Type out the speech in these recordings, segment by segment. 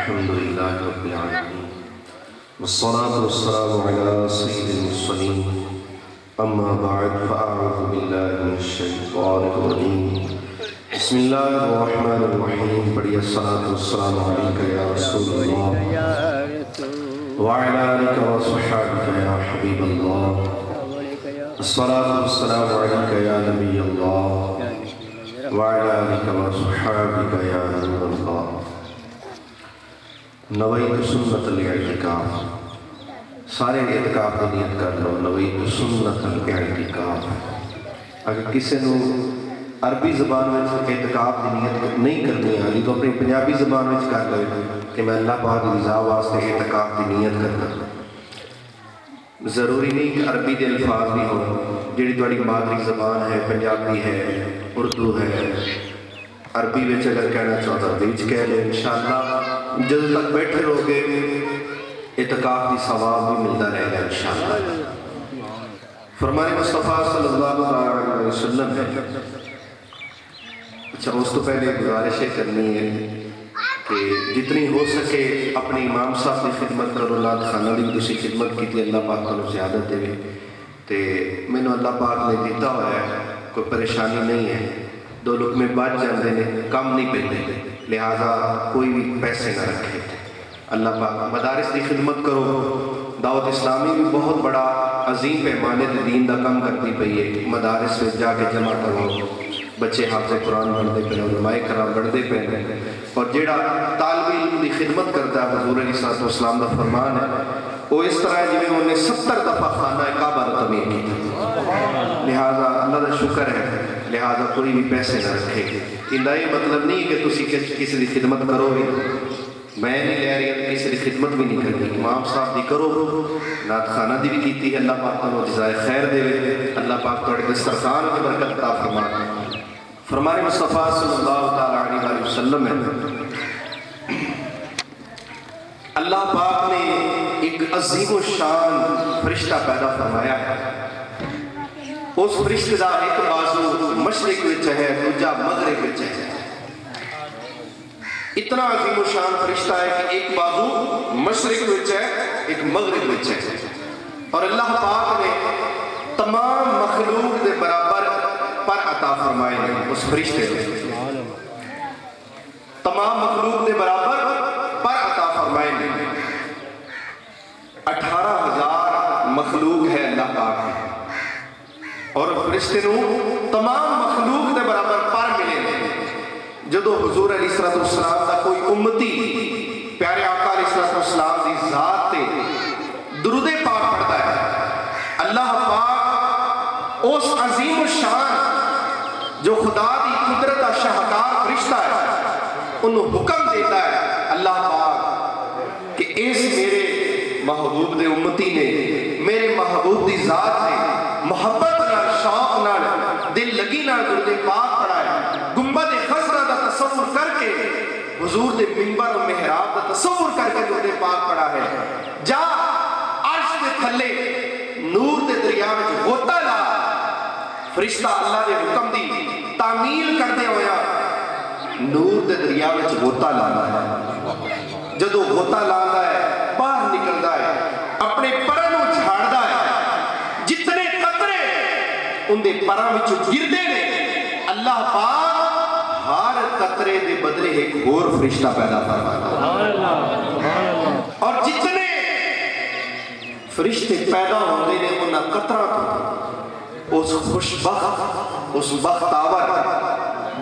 الحمد لله رب العالمين والصلاة والسلام على سيد المرسلين أما بعد فأعوذ بالله من الشيطان الرجيم بسم الله الرحمن الرحيم پڑھیے الصلاة والسلام عليك يا رسول الله وعلى آلك وصحبك يا حبيب الله الصلاة والسلام عليك يا نبي الله وعلى آلك وصحبك يا نور الله نویت سنت الاعتکاف سارے اعتکاف کی نیت کر لو نویت سنت الاعتکاف اگر کسی نے عربی زبان میں اعتکاف کی نیت نہیں کرنی آئی تو اپنی پنجابی زبان میں کر لو کہ میں اللہ پاک کی رضا واسطے اعتکاف کی نیت کرنا ضروری نہیں کہ عربی کے الفاظ بھی ہو جڑی تہاڈی مادری زبان ہے پنجابی ہے اردو ہے عربی میں اگر کہنا چاہتا بیچ کہہ لیں انشاءاللہ جب تک بیٹھے رہو گے اعتکاف کی ثواب بھی ملتا رہے گا انشاءاللہ فرمان مصطفیٰ صلی اللہ علیہ وسلم ہے اچھا اس تو پہلے گزارشیں کرنی ہے کہ جتنی ہو سکے اپنی امام صاحب کی خدمت کرو اللہ خانہ دی دوسری خدمت کی تھی اللہ پاک کو زیادہ دے تے میں نے اللہ پاک نے دیتا ہوا ہے کوئی پریشانی نہیں ہے دو لوگ میں بات جاندے نے کم نہیں پیتے لہذا کوئی بھی پیسے نہ رکھے اللہ پاک مدارس کی خدمت کرو دعوت اسلامی بھی بہت بڑا عظیم پیمانے دین دا کم کرتی پئی ہے مدارس میں جا کے جمع کرو بچے حافظ قرآن پڑھتے پہ علماء کرام پڑھتے پہ اور جیڑا طالب علم کی خدمت کرتا ہے حضور علیہ السلام کا فرمان ہے وہ اس طرح ہے جی انہوں نے 70 دفعہ خانہ کعبہ تعمیر کی لہذا اللہ کا شکر ہے لہذا کوئی بھی پیسے نہ رکھے ان کا یہ مطلب نہیں کہ تسی کسی کی خدمت کرو گے میں نہیں لے رہی کسی کی خدمت بھی نہیں کرنی امام صاحب دی کرو نعت خانہ دی بھی کیتی ہے اللہ پاک کو جزائے خیر دے اللہ پاک تھوڑے دسترخوان کی برکت عطا فرمائے فرمان مصطفیٰ صلی اللہ علیہ وسلم ہے اللہ پاک نے ایک عظیم و شان فرشتہ پیدا فرمایا ہے اس فرشتے کا ایک بازو مشرق وچ ہے دوجا مغرب وچ ہے اتنا عظیم و شان فرشتہ ہے کہ ایک بازو مشرق وچ ہے ایک مغرب وچ ہے اور اللہ پاک نے تمام مخلوق دے برابر پر عطا فرمائے ہیں اس فرشتے نے تمام مخلوق دے برابر پر عطا فرمائے ہیں 18,000 مخلوق ہے اللہ پاک ہے اور فرشتے نو تمام مخلوق دے برابر پر ملے ہیں جدو حضور علیہ السلام دا کوئی امتی پیارے آقا علیہ السلام دی ذات تے درود پاک پڑھتا ہے اللہ پاک اس عظیم الشان جو خدا دی قدرت کا شاہکار فرشتہ ہے انہوں حکم دیتا ہے اللہ پاک کہ اس میرے محبوب دے امتی نے میرے محبوب دی ذات نے محبت نال شوق نال دل لگی نال درود پاک پڑھا ہے گنبد خضرا دا تصور کر کے حضور دے منبر و محراب دا تصور کر کے درود پاک پڑھا ہے جا عرش دے تھلے نور دے دریا وچ غوطہ لا فرشتہ اللہ دے حکم دی تعمیل کردے ہویا نور دے دریا وچ غوطہ لانا ہے جدو غوطہ لانا ہے باہر نکلدا ہے اپنے پراں نوں جھاڑدا ہے جتنے قطرے ان دے پراں وچ گردے نے اللہ پاک ہر قطرے دے بدلے ایک اور فرشتہ پیدا فرماتا ہے اور جتنے فرشتے پیدا ہوندے نے انہاں قطراں اس خوشبخت اس بختاور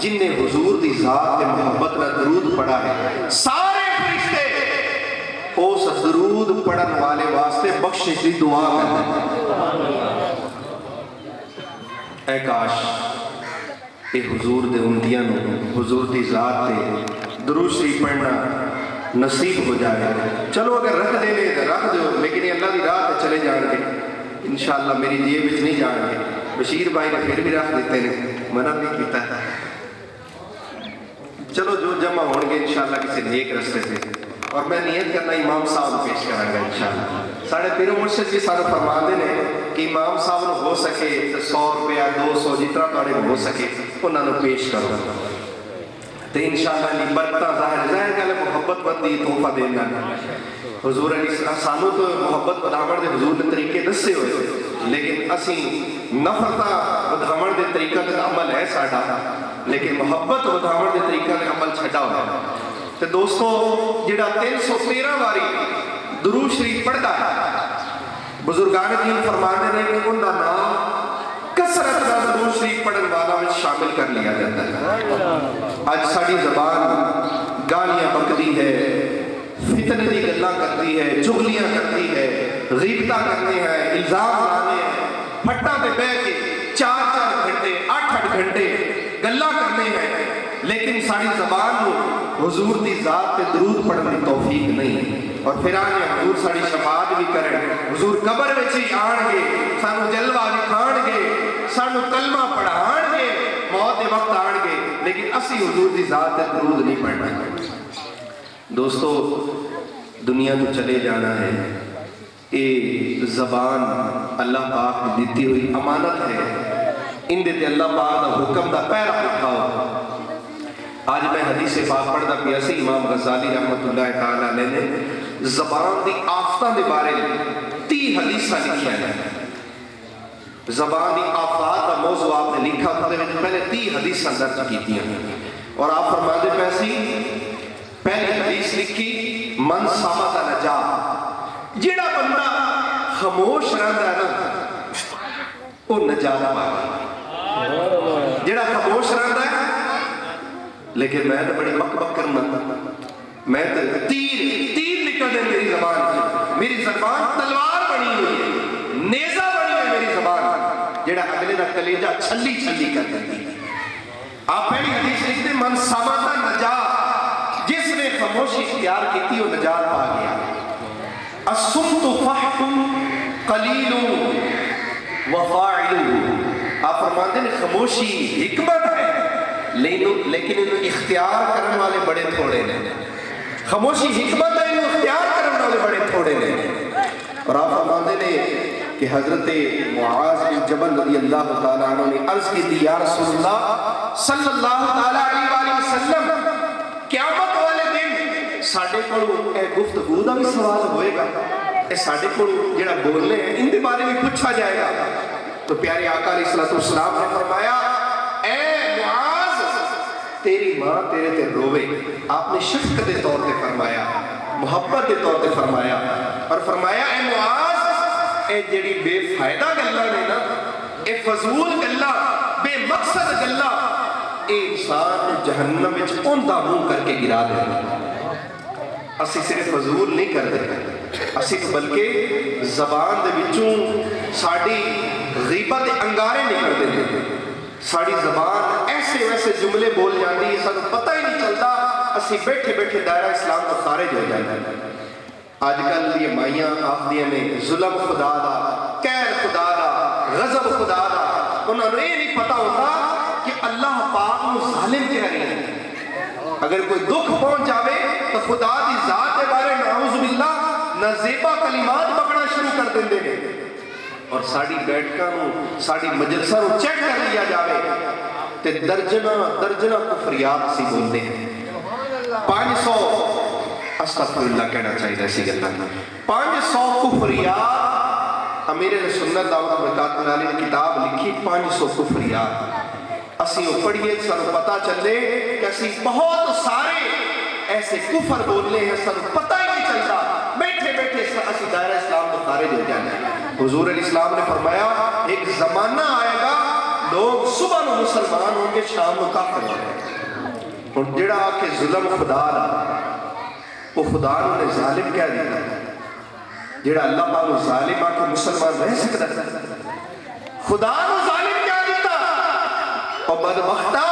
جن نے حضور دی ذات کے محبت میں درود پڑھا ہے سارے فرشتے اس درود پڑھن والے واسطے بخشش دی دعا کرتے ہیں اے کاش اے حضور دے امتیاں حضور دی ذات تے درود شریف پڑھنا نصیب ہو جائے چلو اگر رکھ دے لے رکھ دو لیکن اللہ دی راہ تے چلے جان گے انشاءاللہ میری جیب وچ نہیں جان گے بشیر بھائی نے پھر بھی رکھ دیتے ہیں منع بھی کیتا ہے چلو جو جمع ہوں گے انشاءاللہ کسی نیک رستے سے اور میں نیت کرنا امام صاحب پیش کریں گا انشاءاللہ ساڑھے پیر و مرشد جی سارے فرما دے نے کہ امام صاحب ہو سکے 100 روپیہ 200 جتنا توڑے ہو سکے انہوں نے پیش کرو تو انشاءاللہ برکتاں ظاہر گل محبت بندی تحفہ دینا حضور علیہ السلام سانو تو محبت بدھاون دے حضور نے طریقے دسے ہوئے لیکن اسی نفرتاں بدھاون دے طریقہ تے عمل ہے ساڈا لیکن محبت بدھاون دے طریقہ تے عمل چھڈا ہوا تے دوستو جڑا 313 واری درود شریف پڑھدا ہے بزرگان دین فرماتے ہیں کہ ان کا نام کثرت کا درود شریف پڑھن والا میں شامل کر لیا جاتا ہے آج ساری زبان گالیاں بکتی ہے فتنے کی گلاں کرتی ہے چغلیاں کرتی ہے غیبتاں کرتے ہیں الزام لانے ہیں پھٹا تے بہ کے 4 گھنٹے 8 گھنٹے گلاں کرنے ہیں لیکن ساری زبان کو حضور دی ذات پہ درود پڑھنے کی توفیق نہیں اور پھر آنے حضور ساری شفاعت بھی کریں حضور قبر وچ ہی آن گے سانو جلوہ دکھان گے سانو کلمہ پڑھان گے موت دے وقت آن گے لیکن اسی حضور دی ذات تے درود نہیں پڑھنا دوستو دنیا تو چلے جانا ہے یہ زبان اللہ پاک نے دیتی ہوئی امانت ہے ان دے اللہ پاک دا حکم دا پیرا اٹھاؤ آج میں حدیث پاک پڑھدا پیا سی امام غزالی رحمۃ اللہ تعالی علیہ نے زبان دی آفتاں دے بارے 30 حدیثاں لکھیاں ہیں زبان دی آفات دا موضوع آپ نے لکھا تھا پہلے 30 حدیثاں درج کیتیاں ہیں اور آپ فرماتے پے سی پہلی حدیث لکھی من صامت نجا جڑا بندہ خاموش رہندا ہے نا وہ نجات پاوے جڑا خاموش رہندا ہے لیکن میں تو بڑی بک بک کرنا میں تو تیر نکل دے میری زبان تلوار بنی ہوئی ہے نیزہ بنی ہوئی میری زبان جڑا اگلے دا کلیجہ چھلی چھلی کر دیتی آپ پہلی حدیث لکھتے من سامتا نجا جس نے خاموشی اختیار کی تھی وہ نجات پا گیا الصمت فحق قلیل وفاعل آپ فرماتے ہیں خاموشی حکمت ہے لیکن انہوں اختیار کرنے والے بڑے تھوڑے نے خاموشی حکمت ہے انہوں اختیار کرنے والے بڑے تھوڑے نے اور آپ فرماتے ہیں کہ حضرت معاذ بن جبل رضی اللہ تعالیٰ عنہ نے عرض کی تھی یا رسول اللہ صلی اللہ تعالیٰ علیہ وآلہ وسلم قیامت والے دن ساڑھے کو گفتگو دا بھی سوال ہوئے گا ساڑھے کو جڑا بولنے ہیں ان دے بارے میں پوچھا جائے گا تو پیارے آقا علیہ السلام نے فرمایا اے معاذ تیری ماں تیرے تے روے آپ نے شفقت دے طور پہ فرمایا محبت دے طور پہ فرمایا اور فرمایا اے معاذ اے جڑی بے فائدہ گلہ نے نا اے فضول گلہ بے مقصد گلہ اے انسان جہنم وچ اوندا منہ کر کے گرا دے اسی صرف فضول نہیں کر دے اسی بلکہ زبان دے وچوں ساڑی غیبت انگارے نکل دے ساڑی زبان ایسے ویسے جملے بول جاندی ہے سب پتہ ہی نہیں چلتا اسی بیٹھے بیٹھے دائرہ اسلام کو خارج ہو جائے آج کل یہ مائیاں آپ دیا نے ظلم خدا دا قہر خدا دا غضب خدا دا انہوں نے یہ نہیں پتا ہوتا کہ اللہ پاک نو ظالم کہہ رہی ہے اگر کوئی دکھ پہنچ جاوے تو خدا دی ذات کے بارے نعوذ باللہ نزیبہ کلمات بکنا شروع کر دیں دے اور ساڑی بیٹھکا نو ساڑی مجلسہ نو چیک کر لیا جاوے تے درجنہ کفریات سی بولتے ہیں 500 استغفر اللہ کہنا چاہیے ایسی گلہ 500 کفریات امیر سنت دعوت برکات ملالی نے کتاب لکھی 500 کفریات اسی وہ پڑھئے سن پتا چلے کہ اسی بہت سارے ایسے کفر بولنے ہیں سن پتہ ہی نہیں چلتا بیٹھے بیٹھے اسی دائرہ اسلام کو خارج ہو جانا حضور علیہ السلام نے فرمایا ایک زمانہ آئے گا لوگ صبح میں مسلمان ہوں گے شام میں کافر ہوں گے اور جڑا آکے ظلم خدا رہا وہ خدا نے ظالم کیا دیتا جڑا اللہ پاک ظالم آکے مسلمان رہ سکتا خدا نے ظالم کیا دیتا اور بدبختہ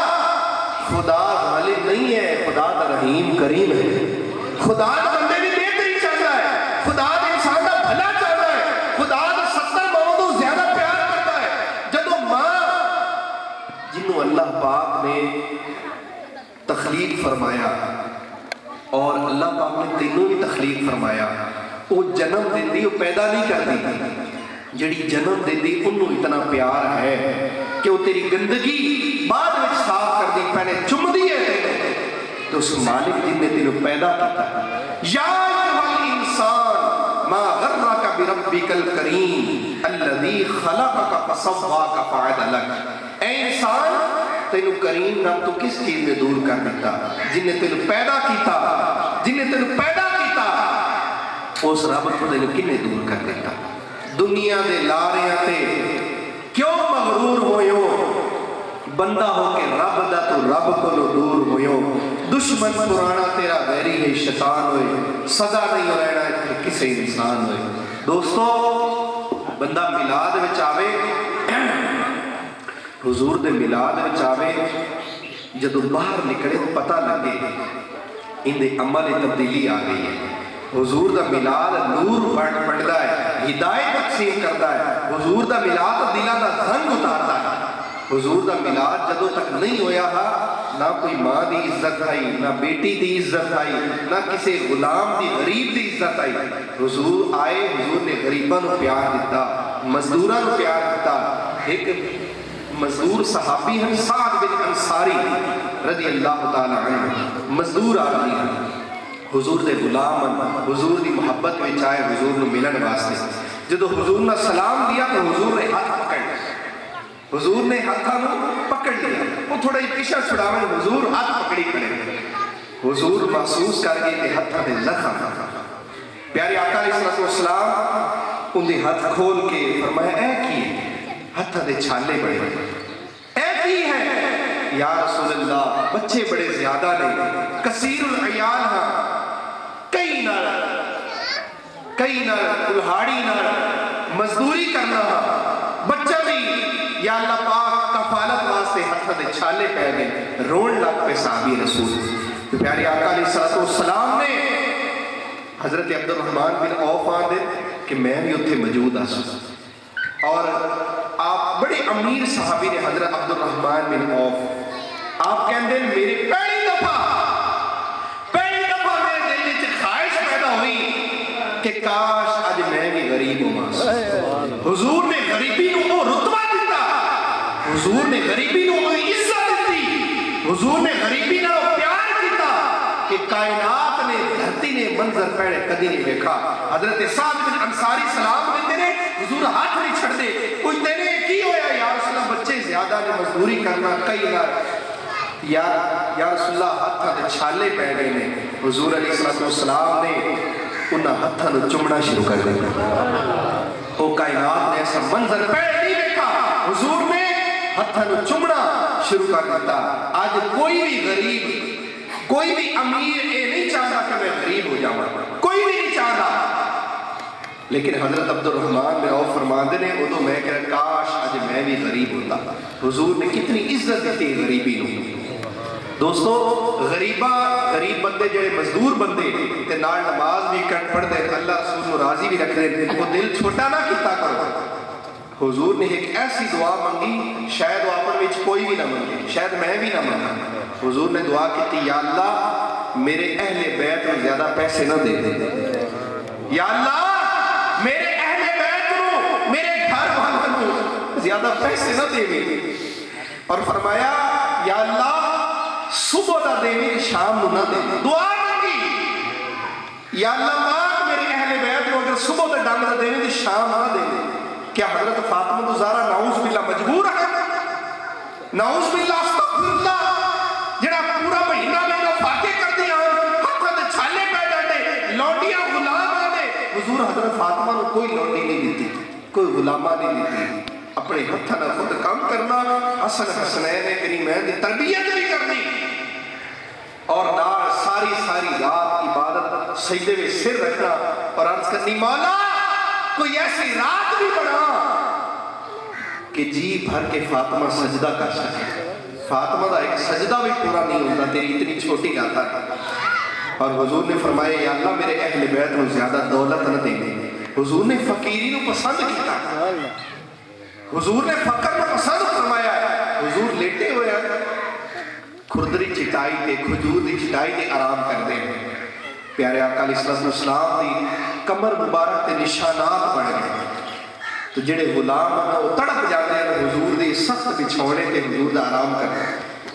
خدا ظالم نہیں ہے خدا تا رحیم کریم ہے خدا تا بندے بھی دیتے ہی چاہتا ہے خدا تا انسان کا بھلا چاہتا ہے خدا تا 70 موضوع زیادہ پیار کرتا ہے جدو ماں جنہوں اللہ پاک نے تخلیق فرمایا اور اللہ پاک نے تینوں بھی تخلیق فرمایا وہ جنم دیندی وہ پیدا نہیں کرتی جڑی جنم دیندی انہوں اتنا پیار ہے کہ وہ تیری گندگی بعد میں صاف کر دی پہلے چم دی ہے تو اس مالک جن نے تینوں پیدا کیتا یا ایھا انسان ما غرک بربک الکریم الذی خلقک فسواک فعدلک، اے انسان تینوں کریم رب تو کس چیز میں دور کر دیتا، جن نے تینوں پیدا کیتا، جن نے تینوں پیدا کیتا اس رب کو تینوں کنے دور کر دیتا۔ دنیا دے لاریاں تے کیوں مغرور ہوئیو، بندہ ہو کے رب دا تو رب کو دور ہوئیو، دشمن پرانا تیرا ویری ہے شیطان ہوئے، سزا نہیں ہو رہنا ہے کسے انسان ہوئے۔ دوستو بندہ میلاد وچ آوے، حضور دے میلاد وچ آوے، جدو باہر نکلے پتہ لگے ان دے عمل تبدیلی آ گئی ہے۔ حضور دا میلاد نور پڑھدا ہے، ہدایت تقسیم کردا ہے، حضور دا میلاد دلاں دا زنگ اتاردا ہے۔ حضور دا میلاد جدو تک نہیں ہویا ہا، نہ کوئی ماں دی عزت آئی، نہ بیٹی دی عزت آئی، نہ کسی غلام دی غریب دی عزت آئی۔ حضور آئے، حضور نے غریباں نو پیار دیتا، مزدوراں نو پیار دیتا۔ ایک مزدور صحابی ہیں سعد بن انصاری رضی اللہ تعالی عنہ، مزدور آدمی ہیں، حضور دے غلام، حضور دی محبت میں چاہے حضور نو ملن واسطے، جدو حضور نے سلام دیا تو حضور نے ہاتھ پکڑ لیا، حضور نے ہاتھاں پکڑ لیا، وہ تھوڑا ہی پیچھے چھڑاویں، حضور ہاتھ پکڑی کھڑے، حضور محسوس کر گئے کہ ہاتھاں دے زخم، پیارے آقا علیہ السلام ان دے ہاتھ کھول کے فرمایا اے کی ہاتھاں دے چھالے بڑے اے کی ہے یا رسول اللہ، بچے بڑے زیادہ نہیں، کثیر العیال ہاں، کئی نال کلہاڑی نال مزدوری کرنا ہاں، بچہ بھی یا اللہ پاک کفالت واسطے ہاتھاں دے چھالے پہ گئے، رون لگ پہ صحابی رسول۔ پیارے آقا علیہ السلام نے حضرت عبد الرحمن بن عوف آندے کہ میں بھی اتھے موجود آسوں، اور آپ بڑے امیر صحابی نے حضرت عبد الرحمن بن عوف، آپ کہندے میرے پہلی دفعہ میرے دل وچ خواہش پیدا ہوئی کہ کاش آج میں بھی غریب ہوں۔ حضور نے غریبی نو وہ رتبہ دیتا، حضور نے غریبی نو وہ عزت دیتی، حضور نے غریبی نو پیار دیتا کہ کائنات نے دھرتی نے منظر پہلے کدی نہیں دیکھا۔ حضرت سعد بن انصاری سلام دیتے نے، حضور ہاتھ نہیں چھڑ دے، کوئی دینے کی ہویا یا رسول اللہ بچے زیادہ نے مزدوری کرنا کئی نہ یا رسول اللہ ہاتھاں دے چھالے پہ گئے نے، حضور علیہ السلام نے انہاں ہاتھاں نو چمڑا شروع کر دیا، وہ کائنات نے ایسا منظر پہلے نہیں دیکھا، حضور نے ہاتھاں نو چمڑا شروع کر دیتا۔ آج کوئی بھی غریب، کوئی بھی امیر یہ نہیں چاہتا کہ میں غریب ہو جاؤں، کوئی بھی نہیں چاہتا، لیکن حضرت عبد الرحمن بن عوف فرماندے نے ادو میں کہ کاش آج میں بھی غریب ہوتا۔ حضور نے کتنی عزت دیتی غریبی نو۔ دوستو غریب بندے جڑے مزدور بندے تے نال نماز بھی پڑھ دے، اللہ رسول کو راضی بھی رکھ دے، وہ دل چھوٹا نہ کیتا کرو۔ حضور نے ایک ایسی دعا منگی شاید وہ اپنے وچ کوئی بھی نہ منگے، شاید میں بھی نہ منگا۔ حضور نے دعا کی یا اللہ میرے اہل بیت کو زیادہ پیسے نہ دے دے، یا اللہ میرے اہل بیت کو، میرے گھر والوں کو زیادہ پیسے نہ دے دے، اور فرمایا یا اللہ صبح دا دے دے شام نہ دے دے۔ دعا مانگی یا اللہ مانگ میرے اہل بیت کو اگر صبح دا ڈنگ دے دے شام نہ دے دے۔ کیا حضرت فاطمہ زہرا نعوذ باللہ مجبور ہے؟ نعوذ باللہ استغفر اللہ، جڑا پورا مہینہ میں فاتح کر دیا ہاتھاں دے چھالے پہ ڈالے، لونڈیاں غلام آنے، حضور حضرت فاطمہ نے کوئی لونڈی نہیں دیتی، کوئی غلامہ نہیں دیتی، اپنے ہاتھاں نال خود کام کرنا، حسن حسنین کریمین دی تربیت نہیں کرنی، اور نال ساری رات عبادت سجدے میں سر رکھنا اور عرض کرنی مولا کوئی ایسی رات بھی بنا کہ جی بھر کے فاطمہ سجدہ کر سکے۔ فاطمہ دا ایک سجدہ بھی پورا نہیں ہوتا، تیری اتنی چھوٹی گاتا ہے۔ اور حضور نے فرمایا یا اللہ میرے اہل بیت کو زیادہ دولت نہ دے دے۔ حضور نے فقیری کو پسند کیتا، حضور نے فقر کو پسند فرمایا۔ حضور لیٹے ہوئے ہیں کھردری چٹائی تے، کھجور دی چٹائی تے آرام کر دے، پیارے آقا علیہ السلام دی کمر مبارک تے نشانات بڑھ گئے، تو جڑے غلام ہیں وہ تڑپ جاتے ہیں حضور دی سخت بچھونے تے حضور دا آرام کرتے ہیں۔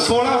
16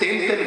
3-3